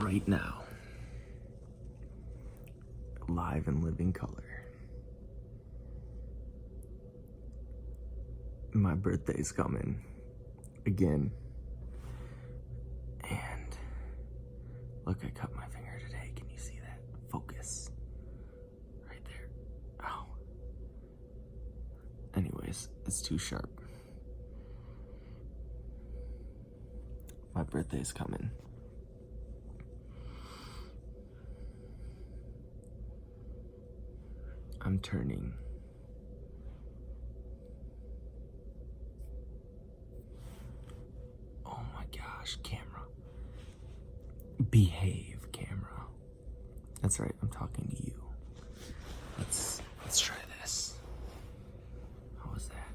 right now, live and living color. My birthday's coming again, and look, I cut my finger today. Can you see that? Focus right there. Ow. Anyways, it's too sharp. My birthday's coming. I'm turning 30. Camera. Behave, camera. That's right, I'm talking to you. Let's try this. How was that?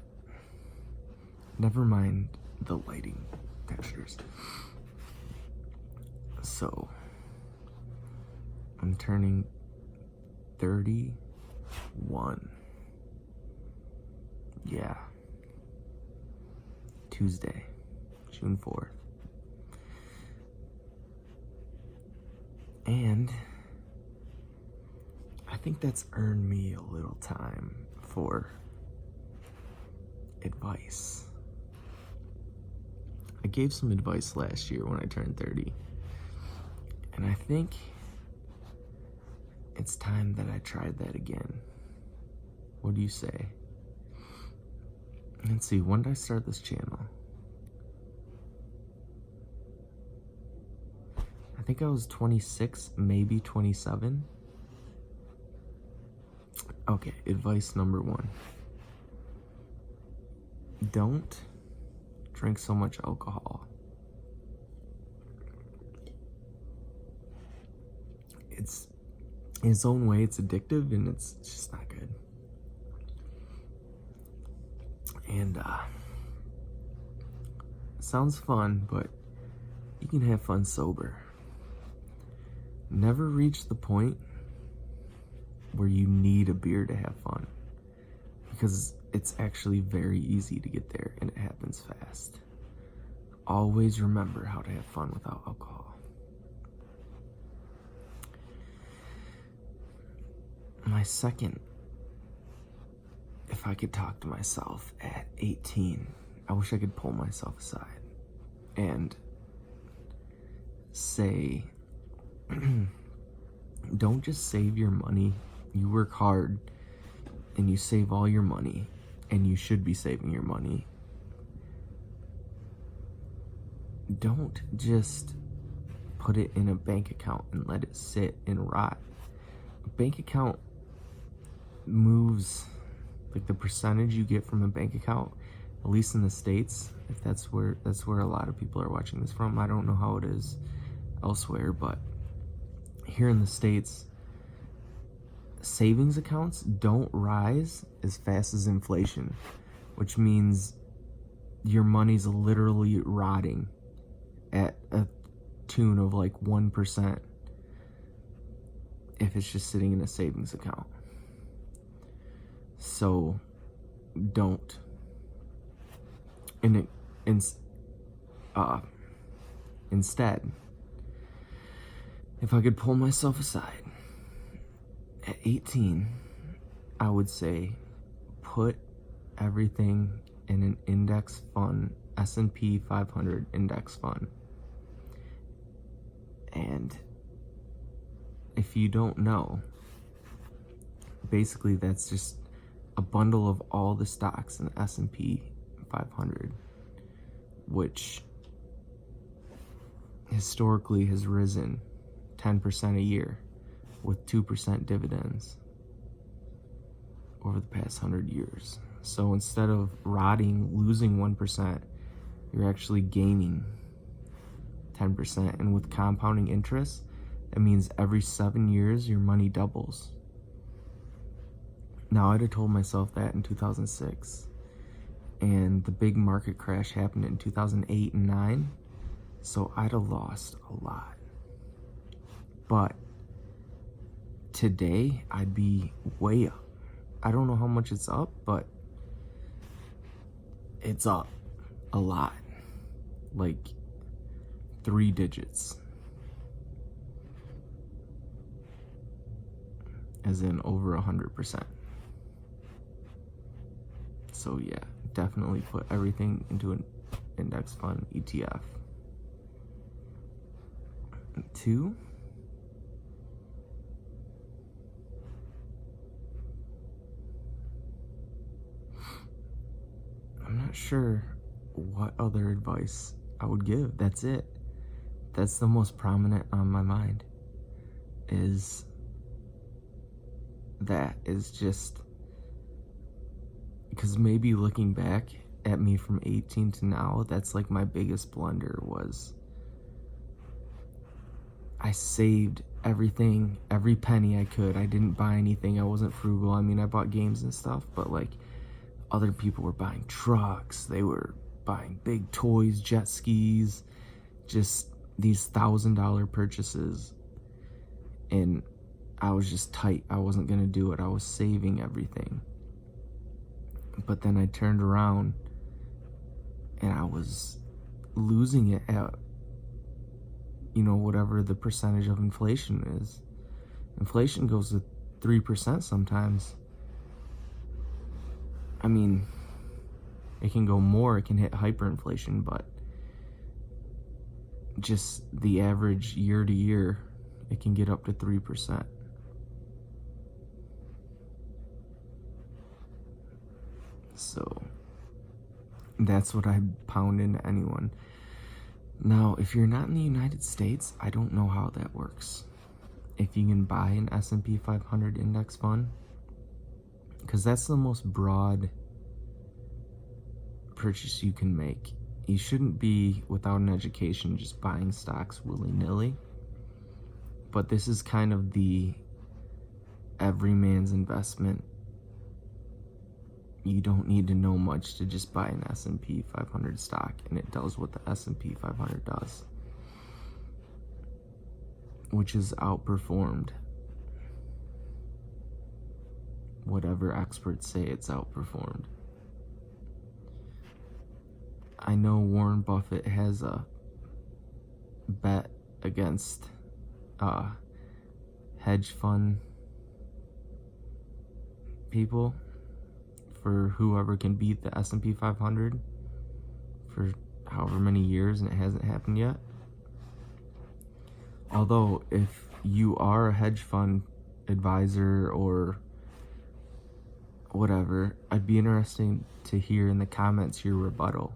Never mind the lighting textures. So, I'm turning 31. Yeah. Tuesday, June 4th. And I think that's earned me a little time for advice. I gave some advice last year when I turned 30. And I think it's time that I tried that again. What do you say? Let's see, when did I start this channel? I think I was 26, maybe 27. Okay, advice number 1. Don't drink so much alcohol. It's, in its own way, it's addictive and it's just not good. And, it sounds fun, but you can have fun sober. Never reach the point where you need a beer to have fun, because it's actually very easy to get there and it happens fast. Always remember how to have fun without alcohol. My second, if I could talk to myself at 18, I wish I could pull myself aside and say, don't just save your money. You work hard and you save all your money, and you should be saving your money. Don't just put it in a bank account and let it sit and rot. A bank account moves, like the percentage you get from a bank account, at least in the States, if that's where a lot of people are watching this from. I don't know how it is elsewhere, but here in the States, savings accounts don't rise as fast as inflation, which means your money's literally rotting at a tune of like 1% if it's just sitting in a savings account. So don't. Instead, if I could pull myself aside at 18, I would say put everything in an index fund, S&P 500 index fund. And if you don't know, basically that's just a bundle of all the stocks in the S&P 500, which historically has risen 10% a year with 2% dividends over the past 100 years. So instead of rotting, losing 1%, you're actually gaining 10%. And with compounding interest, that means every 7 years your money doubles. Now, I'd have told myself that in 2006, and the big market crash happened in 2008 and 9, so I'd have lost a lot. But today, I'd be way up. I don't know how much it's up, but it's up a lot, like 3 digits. as in over 100%. So yeah, definitely put everything into an index fund ETF. 2, I'm not sure what other advice I would give. That's it. That's the most prominent on my mind. Is just because maybe looking back at me from 18 to now, that's like my biggest blunder was I saved everything, every penny I could. I didn't buy anything. I wasn't frugal. I mean, I bought games and stuff, but like other people were buying trucks. They were buying big toys, jet skis, just these $1,000 purchases. And I was just tight. I wasn't going to do it. I was saving everything. But then I turned around and I was losing it at, whatever the percentage of inflation is. Inflation goes to 3% sometimes. I mean, it can go more, it can hit hyperinflation, but just the average year to year, it can get up to 3%. So that's what I pound into anyone. Now, if you're not in the United States, I don't know how that works. If you can buy an S&P 500 index fund, because that's the most broad purchase you can make. You shouldn't be, without an education, just buying stocks willy-nilly. But this is kind of the everyman's investment. You don't need to know much to just buy an S&P 500 stock, and it does what the S&P 500 does, which is outperformed whatever experts say it's outperformed. I know Warren Buffett has a bet against hedge fund people for whoever can beat the S&P 500 for however many years, and it hasn't happened yet. Although, if you are a hedge fund advisor or whatever, I'd be interested to hear in the comments your rebuttal.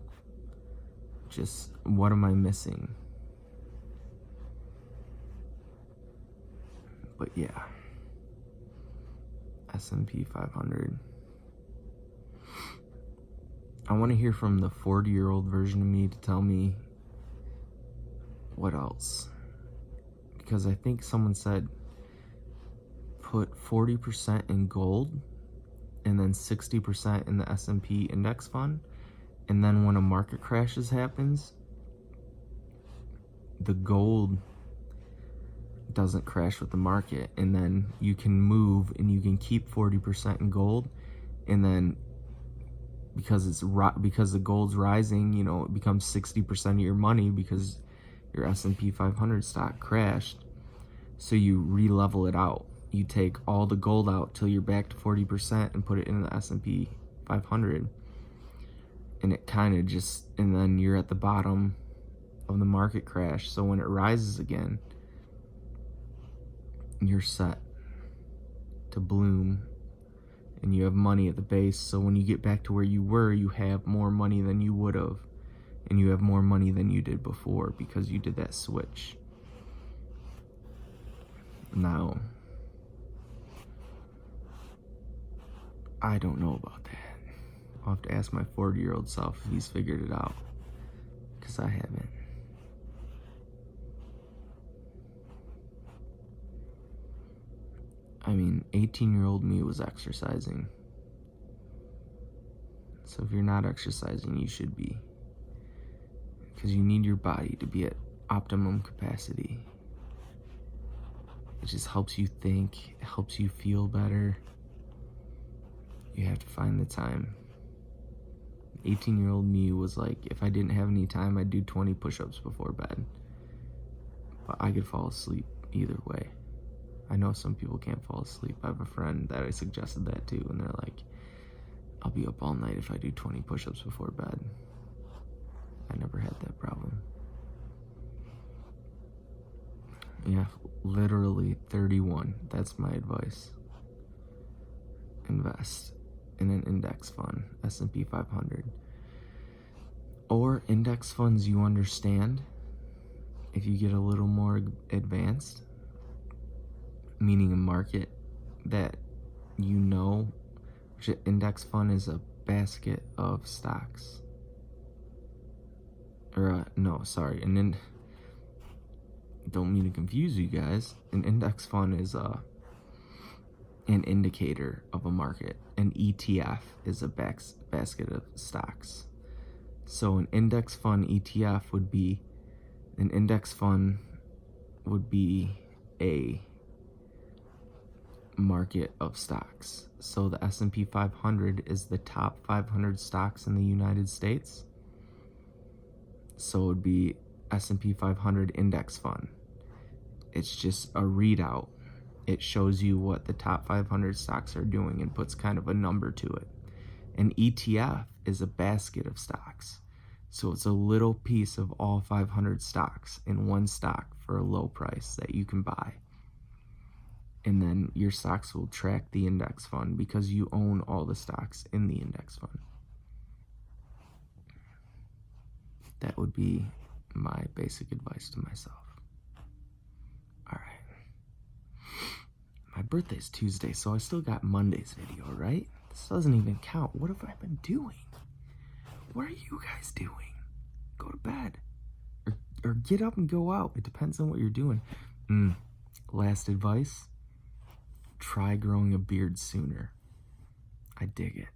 Just, what am I missing? But yeah, S&P 500. I want to hear from the 40-year-old version of me to tell me what else. Because I think someone said put 40% in gold and then 60% in the S&P index fund. And then when a market crashes happens, the gold doesn't crash with the market. And then you can move and you can keep 40% in gold. And then because the gold's rising, it becomes 60% of your money because your S&P 500 stock crashed. So you re-level it out. You take all the gold out till you're back to 40% and put it in the S&P 500. And it kind of and then you're at the bottom of the market crash. So when it rises again, you're set to bloom. And you have money at the base, so when you get back to where you were, you have more money than you would have. And you have more money than you did before because you did that switch. Now, I don't know about that. I'll have to ask my 40-year-old self if he's figured it out, because I haven't. I mean, 18-year-old me was exercising. So if you're not exercising, you should be. Because you need your body to be at optimum capacity. It just helps you think, it helps you feel better. You have to find the time. 18-year-old me was like, if I didn't have any time, I'd do 20 push-ups before bed. But I could fall asleep either way. I know some people can't fall asleep. I have a friend that I suggested that to, and they're like, I'll be up all night if I do 20 push-ups before bed. I never had that problem. Yeah, literally 31. That's my advice. Invest in an index fund, S&P 500. Or index funds you understand. If you get a little more advanced, meaning a market that you know, which an index fund is a basket of stocks. Don't mean to confuse you guys. An index fund is an indicator of a market. An ETF is a basket of stocks. So an index fund ETF would be a market of stocks. So the S&P 500 is the top 500 stocks in the United States. So it would be S&P 500 index fund. It's just a readout. It shows you what the top 500 stocks are doing and puts kind of a number to it. An ETF is a basket of stocks. So it's a little piece of all 500 stocks in one stock for a low price that you can buy. And then your stocks will track the index fund because you own all the stocks in the index fund. That would be my basic advice to myself. All right. My birthday's Tuesday, so I still got Monday's video, right? This doesn't even count. What have I been doing? What are you guys doing? Go to bed. Or get up and go out. It depends on what you're doing. Last advice. Try growing a beard sooner. I dig it.